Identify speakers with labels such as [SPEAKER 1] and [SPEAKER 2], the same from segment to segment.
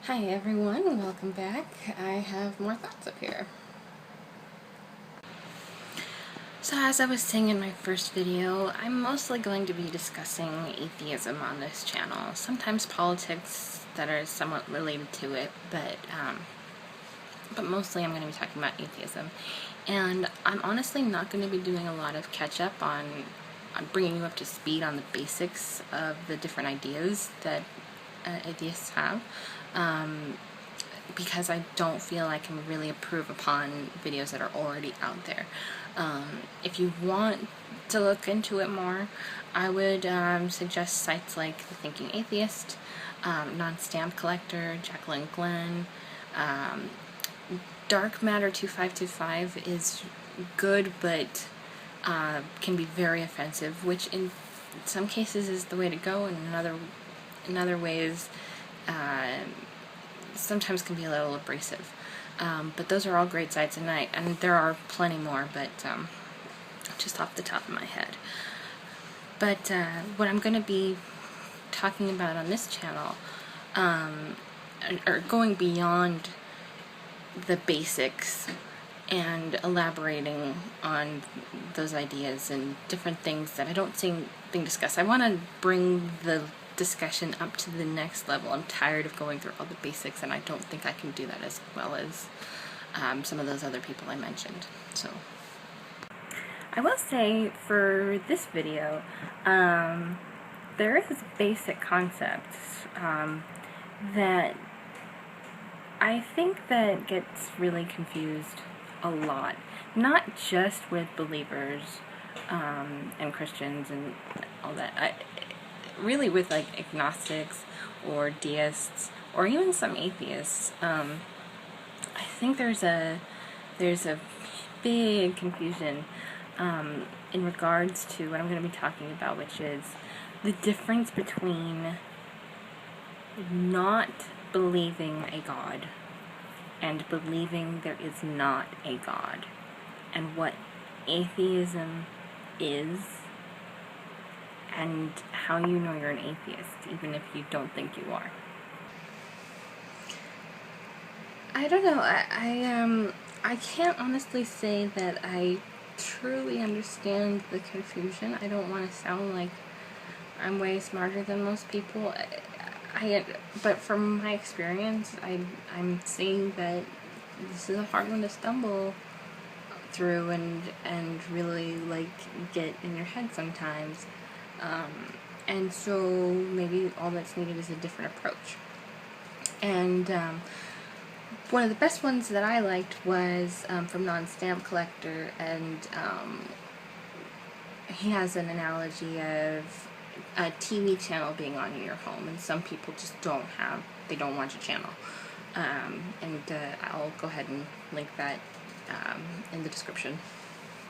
[SPEAKER 1] Hi everyone, welcome back. I have more thoughts up here. So as I was saying in my first video, I'm mostly going to be discussing atheism on this channel. Sometimes politics that are somewhat related to it, but mostly I'm going to be talking about atheism. And I'm honestly not going to be doing a lot of catch up on bringing you up to speed on the basics of the different ideas that atheists have. Because I don't feel I can really improve upon videos that are already out there. If you want to look into it more, I would suggest sites like The Thinking Atheist, Non-Stamp Collector, Jacqueline Glenn. Dark Matter 2525 is good, but can be very offensive, which in some cases is the way to go, and in other ways sometimes can be a little abrasive. But those are all great sites, and there are plenty more, but just off the top of my head. But what I'm going to be talking about on this channel, are going beyond the basics and elaborating on those ideas and different things that I don't see being discussed. I want to bring the discussion up to the next level. I'm tired of going through all the basics, and I don't think I can do that as well as some of those other people I mentioned. So I will say for this video, there is basic concepts that I think that gets really confused a lot, not just with believers and Christians and all that. Really with like agnostics or deists or even some atheists. I think there's a big confusion in regards to what I'm going to be talking about, which is the difference between not believing a God and believing there is not a God, and what atheism is, and how you know you're an atheist, even if you don't think you are. I don't know, I can't honestly say that I truly understand the confusion. I don't want to sound like I'm way smarter than most people. But from my experience, I'm seeing that this is a hard one to stumble through and really like get in your head sometimes. And so maybe all that's needed is a different approach. And one of the best ones that I liked was from Non-Stamp Collector, and he has an analogy of a TV channel being on in your home, and some people just they don't watch a channel. And I'll go ahead and link that in the description.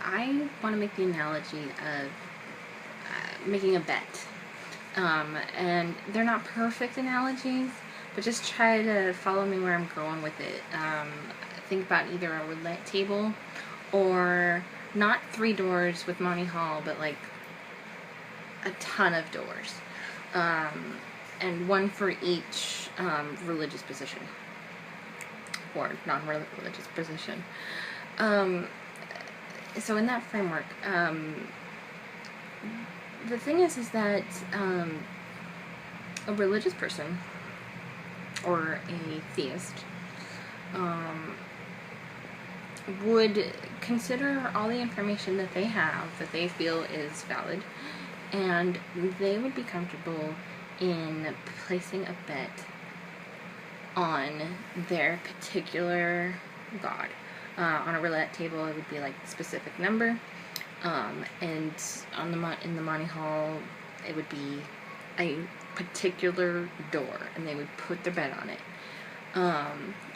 [SPEAKER 1] I want to make the analogy of making a bet. And they're not perfect analogies, but just try to follow me where I'm going with it. Think about either a roulette table, or not 3 doors with Monty Hall, but like a ton of doors. And one for each religious position, or non-religious position. So in that framework, the thing is that a religious person or a theist would consider all the information that they have that they feel is valid, and they would be comfortable in placing a bet on their particular God. On a roulette table, it would be like a specific number. And in the Monty Hall, it would be a particular door, and they would put their bet on it.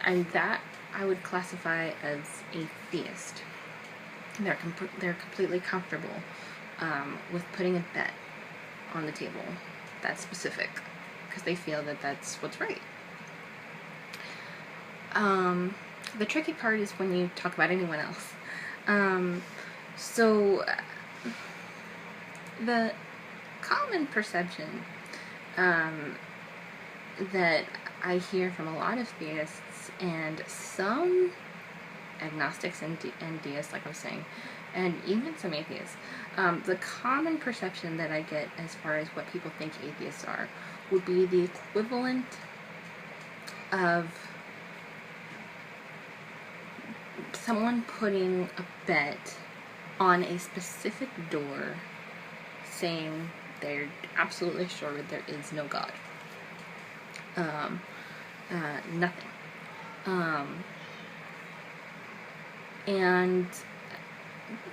[SPEAKER 1] And that I would classify as a theist. They're completely comfortable with putting a bet on the table that's specific, because they feel that that's what's right. The tricky part is when you talk about anyone else. So the common perception that I hear from a lot of theists and some agnostics and deists, like I was saying, and even some atheists. The common perception that I get as far as what people think atheists are would be the equivalent of someone putting a bet on a specific door saying they're absolutely sure there is no God. Nothing. And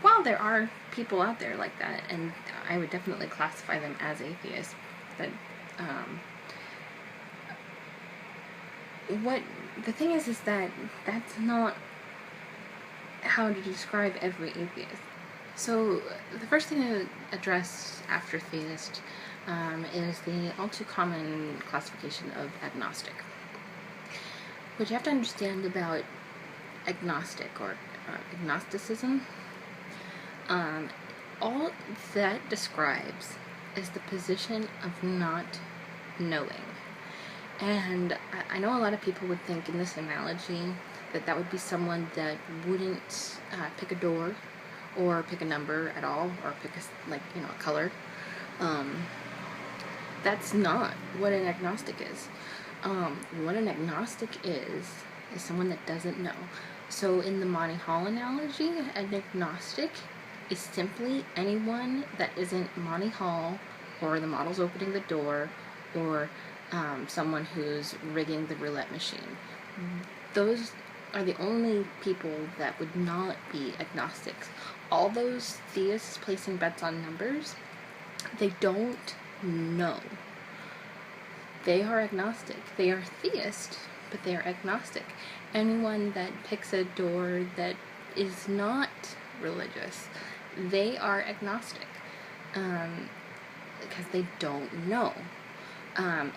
[SPEAKER 1] while there are people out there like that, and I would definitely classify them as atheists, but what the thing is that that's not how to describe every atheist. So the first thing to address after theist is the all too common classification of agnostic. What you have to understand about agnostic or agnosticism, all that describes is the position of not knowing. And I know a lot of people would think in this analogy that would be someone that wouldn't pick a door or pick a number at all, or pick a color. That's not what an agnostic is. What an agnostic is someone that doesn't know. So in the Monty Hall analogy, an agnostic is simply anyone that isn't Monty Hall, or the models opening the door, or someone who's rigging the roulette machine. Those are the only people that would not be agnostics. All those theists placing bets on numbers, they don't know. They are agnostic. They are theist, but they are agnostic. Anyone that picks a door that is not religious, they are agnostic, because they don't know.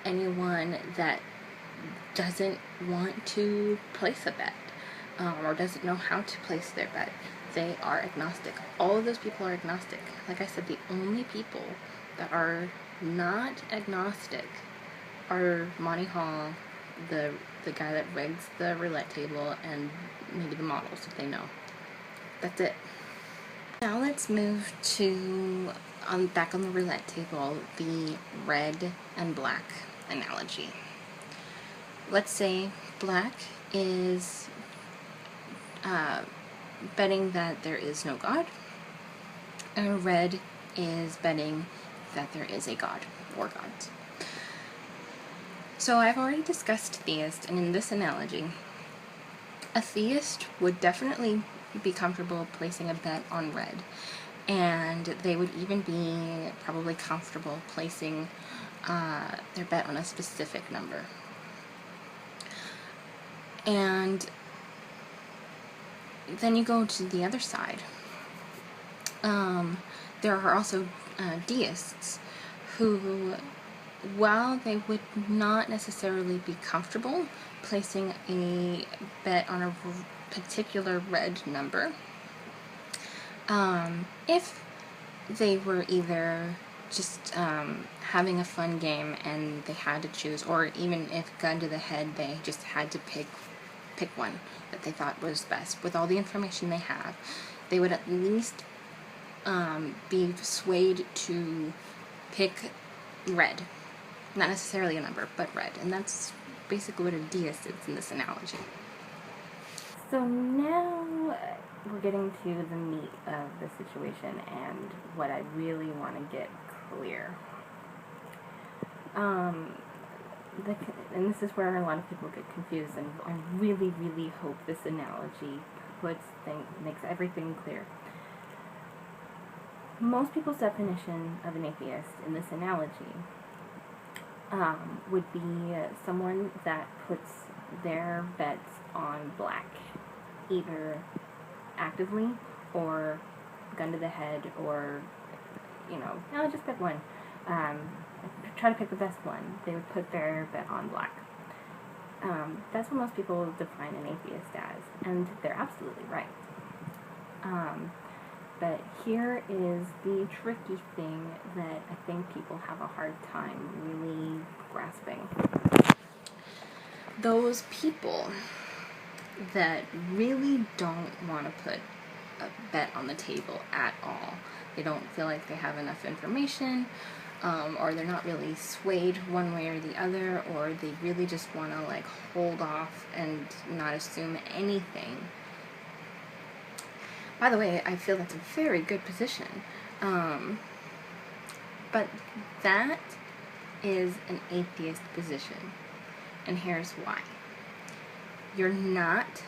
[SPEAKER 1] Anyone that doesn't want to place a bet, or doesn't know how to place their bet, they are agnostic. All of those people are agnostic. Like I said, the only people that are not agnostic are Monty Hall, the guy that rigs the roulette table, and maybe the models if they know. That's it. Now let's move to back on the roulette table, the red and black analogy. Let's say black is betting that there is no God, and red is betting that there is a God or gods. So I've already discussed theist, and in this analogy, a theist would definitely be comfortable placing a bet on red, and they would even be probably comfortable placing their bet on a specific number. And then you go to the other side. There are also deists who, while they would not necessarily be comfortable placing a bet on a particular red number, if they were either just having a fun game and they had to choose, or even if gun to the head they just had to pick one that they thought was best with all the information they have, they would at least be swayed to pick red. Not necessarily a number, but red. And that's basically what a deist is in this analogy. So now we're getting to the meat of the situation and what I really want to get clear. And this is where a lot of people get confused, and I really, really hope this analogy makes everything clear. Most people's definition of an atheist in this analogy would be someone that puts their bets on black, either actively or gun to the head, or, I'll just pick one. Try to pick the best one. They would put their bet on black. That's what most people define an atheist as, and they're absolutely right. But here is the tricky thing that I think people have a hard time really grasping. those people that really don't want to put a bet on the table at all. They don't feel like they have enough information, or they're not really swayed one way or the other, or they really just want to like hold off and not assume anything. By the way, I feel that's a very good position. But that is an atheist position. And here's why. You're not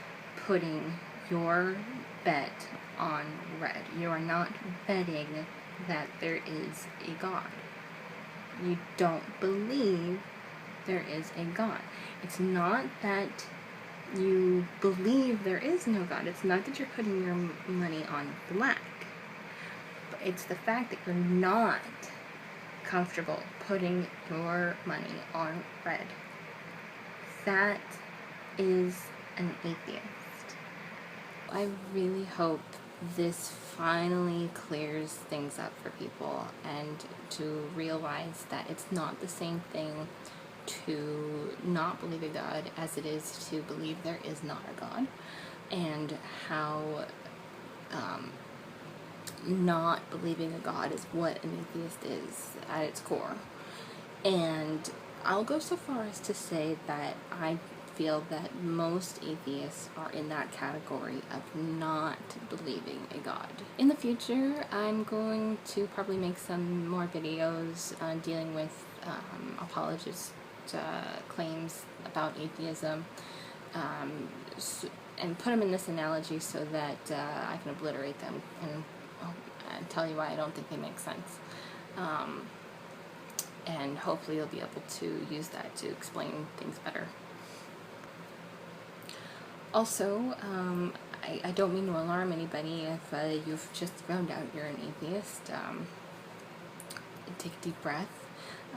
[SPEAKER 1] putting your bet on red. You are not betting that there is a God. You don't believe there is a God. It's not that you believe there is no God. It's not that you're putting your money on black. But it's the fact that you're not comfortable putting your money on red. That is an atheist. I really hope this finally clears things up for people, and to realize that it's not the same thing to not believe in God as it is to believe there is not a God, and how not believing a God is what an atheist is at its core. And I'll go so far as to say that I feel that most atheists are in that category of not believing a God. In the future, I'm going to probably make some more videos dealing with apologist claims about atheism, and put them in this analogy so that I can obliterate them and tell you why I don't think they make sense. And hopefully you'll be able to use that to explain things better. Also, I don't mean to alarm anybody if you've just found out you're an atheist. Take a deep breath.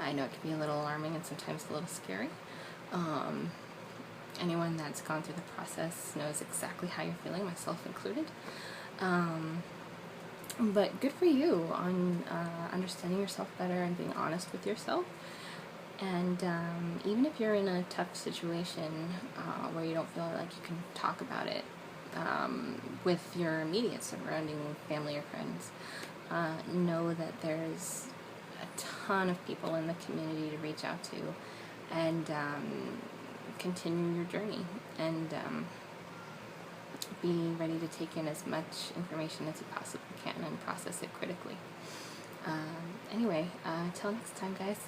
[SPEAKER 1] I know it can be a little alarming and sometimes a little scary. Anyone that's gone through the process knows exactly how you're feeling, myself included. But good for you on understanding yourself better and being honest with yourself. And even if you're in a tough situation where you don't feel like you can talk about it with your immediate surrounding family or friends, know that there's a ton of people in the community to reach out to, and continue your journey, and be ready to take in as much information as you possibly can and process it critically. Anyway, till next time, guys.